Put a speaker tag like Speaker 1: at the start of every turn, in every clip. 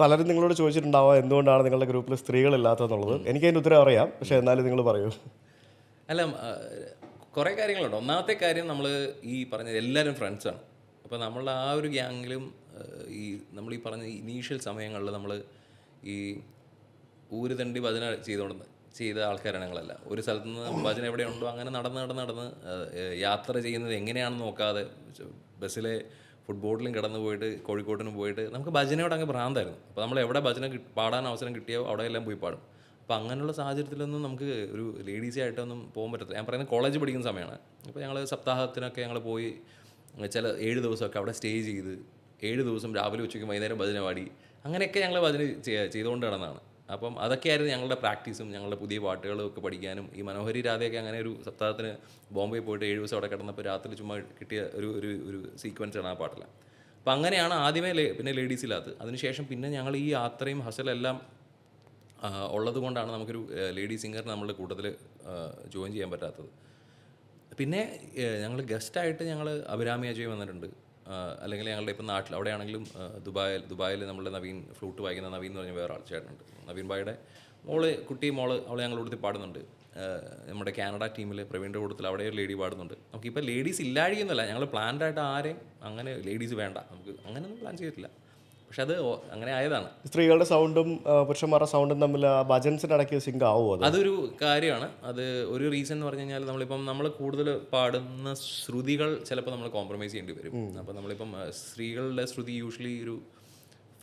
Speaker 1: പലരും നിങ്ങളോട് ചോദിച്ചിട്ടുണ്ടാവാം എന്തുകൊണ്ടാണ് നിങ്ങളുടെ ഗ്രൂപ്പിൽ സ്ത്രീകളില്ലാത്തതെന്നുള്ളത്. എനിക്ക് അതിൻ്റെ ഉത്തരം അറിയാം, പക്ഷേ എന്നാലും നിങ്ങൾ പറയൂ.
Speaker 2: അല്ല, കുറേ കാര്യങ്ങളുണ്ട്. ഒന്നാമത്തെ കാര്യം, നമ്മൾ ഈ പറഞ്ഞ എല്ലാവരും ഫ്രണ്ട്സാണ്. അപ്പോൾ നമ്മൾ ആ ഒരു ഗ്യാങ്ങിലും ഈ നമ്മൾ ഈ പറഞ്ഞ ഇനീഷ്യൽ സമയങ്ങളിൽ നമ്മൾ ഈ ഊരുതണ്ടി ഭജന ചെയ്ത ആൾക്കാരാണ് ഞങ്ങളല്ല. ഒരു സ്ഥലത്ത് നിന്ന് ഭജന എവിടെയുണ്ടോ അങ്ങനെ നടന്ന് യാത്ര ചെയ്യുന്നത് എങ്ങനെയാണെന്ന് നോക്കാതെ ബസ്സിലെ ഫുട്ബോളിലും കിടന്നു പോയിട്ട് കോഴിക്കോട്ടിനും പോയിട്ട് നമുക്ക് ഭജനയോട് അങ്ങ് ഭ്രാന്തായിരുന്നു. അപ്പോൾ നമ്മൾ എവിടെ ഭജന പാടാൻ അവസരം കിട്ടിയോ അവിടെയെല്ലാം പോയി പാടും. അപ്പോൾ അങ്ങനെയുള്ള സാഹചര്യത്തിലൊന്നും നമുക്ക് ഒരു ലേഡീസി ആയിട്ടൊന്നും പോകാൻ പറ്റത്തില്ല. ഞാൻ പറയുന്നത് കോളേജ് പഠിക്കുന്ന സമയമാണ്. അപ്പോൾ ഞങ്ങൾ സപ്താഹത്തിനൊക്കെ ഞങ്ങൾ പോയി 7 ദിവസമൊക്കെ അവിടെ സ്റ്റേ ചെയ്ത് 7 ദിവസം രാവിലെ ഉച്ചയ്ക്ക് വൈകുന്നേരം ഭജന പാടി അങ്ങനെയൊക്കെ ഞങ്ങൾ ഭജന ചെയ്തുകൊണ്ട് കിടന്നതാണ്. അപ്പം അതൊക്കെയായിരുന്നു ഞങ്ങളുടെ പ്രാക്ടീസും ഞങ്ങളുടെ പുതിയ പാട്ടുകളും ഒക്കെ പഠിക്കാനും. ഈ മനോഹരി രാധയൊക്കെ അങ്ങനെ ഒരു സപ്താഹത്തിന് ബോംബെ പോയിട്ട് 7 ദിവസം അവിടെ കിടന്നപ്പോൾ രാത്രി ചുമ്മാ കിട്ടിയ ഒരു സീക്വൻസാണ് ആ പാട്ടെല്ലാം. അപ്പം അങ്ങനെയാണ് ആദ്യമേ പിന്നെ ലേഡീസില്ലാത്തത്. അതിനുശേഷം പിന്നെ ഞങ്ങൾ ഈ യാത്രയും ഹസലെല്ലാം ഉള്ളത് കൊണ്ടാണ് നമുക്കൊരു ലേഡി സിംഗറിന് നമ്മളുടെ കൂട്ടത്തിൽ ജോയിൻ ചെയ്യാൻ പറ്റാത്തത്. പിന്നെ ഞങ്ങൾ ഗസ്റ്റായിട്ട് ഞങ്ങൾ അഭിരാമി അജയ് വന്നിട്ടുണ്ട്. അല്ലെങ്കിൽ ഞങ്ങളുടെ ഇപ്പം നാട്ടിൽ അവിടെയാണെങ്കിലും ദുബായിൽ നമ്മളുടെ നവീൻ ഫ്ലൂട്ട് വായിക്കുന്ന നവീൻ എന്ന് പറഞ്ഞ വേറെ ആൾ ചേട്ടനുണ്ട്. നവീൻ ഭായിയുടെ കുട്ടി മോള് അവളെ ഞങ്ങളുടെ കൂട്ടത്തിൽ പാടുന്നുണ്ട്. നമ്മുടെ കാനഡ ടീമിൽ പ്രവീണിൻ്റെ കൂട്ടത്തിൽ അവിടെ ഒരു ലേഡി പാടുന്നുണ്ട്. നമുക്കിപ്പോൾ ലേഡീസ് ഇല്ലാഴിയൊന്നുമല്ല, ഞങ്ങൾ പ്ലാൻഡായിട്ട് ആരെയും അങ്ങനെ ലേഡീസ് വേണ്ട നമുക്ക് അങ്ങനെയൊന്നും പ്ലാൻ ചെയ്തിട്ടില്ല. പക്ഷെ അത് അങ്ങനെ ആയതാണ്.
Speaker 1: സ്ത്രീകളുടെ സൗണ്ടും പുരുഷന്മാരുടെ സൗണ്ടും തമ്മിൽ ഭജൻസിൻ്റെ ഇടയ്ക്ക് സിങ്ക് ആവുമോ?
Speaker 2: അതൊരു കാര്യമാണ്. അത് ഒരു റീസൺ എന്ന് പറഞ്ഞു കഴിഞ്ഞാൽ നമ്മൾ കൂടുതൽ പാടുന്ന ശ്രുതികൾ ചിലപ്പോൾ നമ്മൾ കോംപ്രമൈസ് ചെയ്യേണ്ടി വരും. അപ്പോൾ നമ്മളിപ്പം സ്ത്രീകളുടെ ശ്രുതി യൂഷ്വലി ഒരു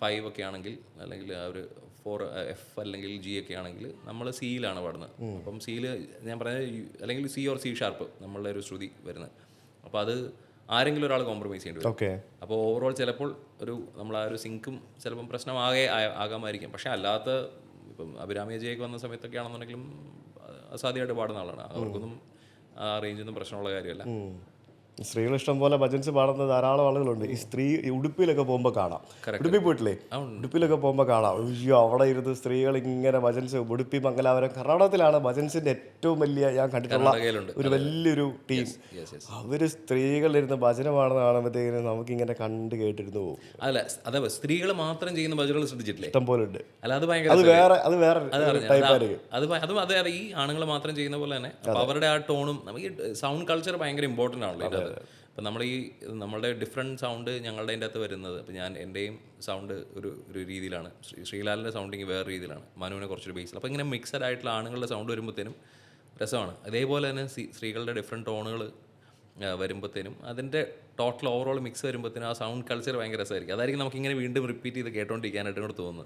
Speaker 2: 5 ഒക്കെ ആണെങ്കിൽ, അല്ലെങ്കിൽ ഒരു 4F അല്ലെങ്കിൽ G ഒക്കെ ആണെങ്കിൽ നമ്മൾ സിയിലാണ് പാടുന്നത്. അപ്പം സിയിൽ ഞാൻ പറഞ്ഞത് അല്ലെങ്കിൽ C or C ഷാർപ്പ് നമ്മളുടെ ഒരു ശ്രുതി വരുന്നത്. അപ്പോൾ അത് ആരെങ്കിലും ഒരാൾ കോംപ്രമൈസ് ചെയ്യേണ്ടി വരും. അപ്പോൾ ഓവറോൾ ചിലപ്പോൾ നമ്മൾ ആ ഒരു സിങ്കും ചിലപ്പം ആകാമായിരിക്കും. പക്ഷേ അല്ലാത്ത ഇപ്പം അഭിരാമി അജയൊക്കെ വന്ന സമയത്തൊക്കെ ആണെന്നുണ്ടെങ്കിലും അസാധ്യമായിട്ട് പാടുന്ന ആളാണ്. അവർക്കൊന്നും ആ റേഞ്ചൊന്നും പ്രശ്നമുള്ള കാര്യമല്ല.
Speaker 1: സ്ത്രീകൾ ഇഷ്ടം പോലെ ഭജൻസ് പാടുന്ന ധാരാളം ആളുകളുണ്ട്. ഈ ഉടുപ്പിലൊക്കെ പോകുമ്പോൾ കാണാം. ഉടുപ്പി പോയിട്ടില്ലേ? ഉടുപ്പിലൊക്കെ പോകുമ്പോൾ കാണാം. അയ്യോ, അവിടെ ഇരുന്ന് സ്ത്രീകൾ ഇങ്ങനെ ഭജൻസ്. ഉടുപ്പി മംഗലാപുരം കർണാടകത്തിലാണ് ഭജൻസിന്റെ ഏറ്റവും വലിയ ഞാൻ കണ്ടിട്ടുള്ള ഒരു വലിയൊരു ടീം. അവര് സ്ത്രീകളിരുന്ന് ഭജന പാടുന്ന കാണുമ്പോഴത്തേക്കിന് നമുക്കിങ്ങനെ കണ്ട് കേട്ടിരുന്നു പോകും.
Speaker 2: അല്ല, അതെ, സ്ത്രീകൾ മാത്രം ചെയ്യുന്ന ഭജനകൾ ശ്രദ്ധിച്ചിട്ടില്ലേ?
Speaker 1: ഇഷ്ടം പോലെ ഉണ്ട്.
Speaker 2: അല്ല, അത് ഭയങ്കര അതെ, ഈ ആണുങ്ങൾ മാത്രം ചെയ്യുന്ന പോലെ തന്നെ. അപ്പോൾ അവരുടെ ആ ടോണും നമുക്ക് സൗണ്ട് കൾച്ചർ ഭയങ്കര ഇമ്പോർട്ടൻ്റ് ആണല്ലോ. അപ്പം നമ്മളുടെ ഡിഫറെൻറ്റ് സൗണ്ട് ഞങ്ങളുടെ അതിൻ്റെ അകത്ത് വരുന്നത്. അപ്പം എൻ്റെയും സൗണ്ട് ഒരു രീതിയിലാണ്, ശ്രീലാലിൻ്റെ സൗണ്ടിങ് വേറെ രീതിയിലാണ്, മനുവിനെ കുറച്ചൊരു ബേസിൽ. അപ്പോൾ ഇങ്ങനെ മിക്സഡ് ആയിട്ടുള്ള ആണുങ്ങളുടെ സൗണ്ട് വരുമ്പോഴത്തേനും രസമാണ്. അതേപോലെ തന്നെ സ്ത്രീകളുടെ ഡിഫറെൻറ്റ് ടോണുകൾ വരുമ്പോഴത്തേനും അതിൻ്റെ ടോട്ടൽ ഓവറോൾ മിക്സ് വരുമ്പോഴത്തേനും ആ സൗണ്ട് കൾച്ചർ ഭയങ്കര രസമായിരിക്കും. അതായിരിക്കും നമുക്കിങ്ങനെ വീണ്ടും റിപ്പീറ്റ് ചെയ്ത് കേട്ടോണ്ടിരിക്കാനായിട്ട് കൂടെ തോന്നുന്നത്.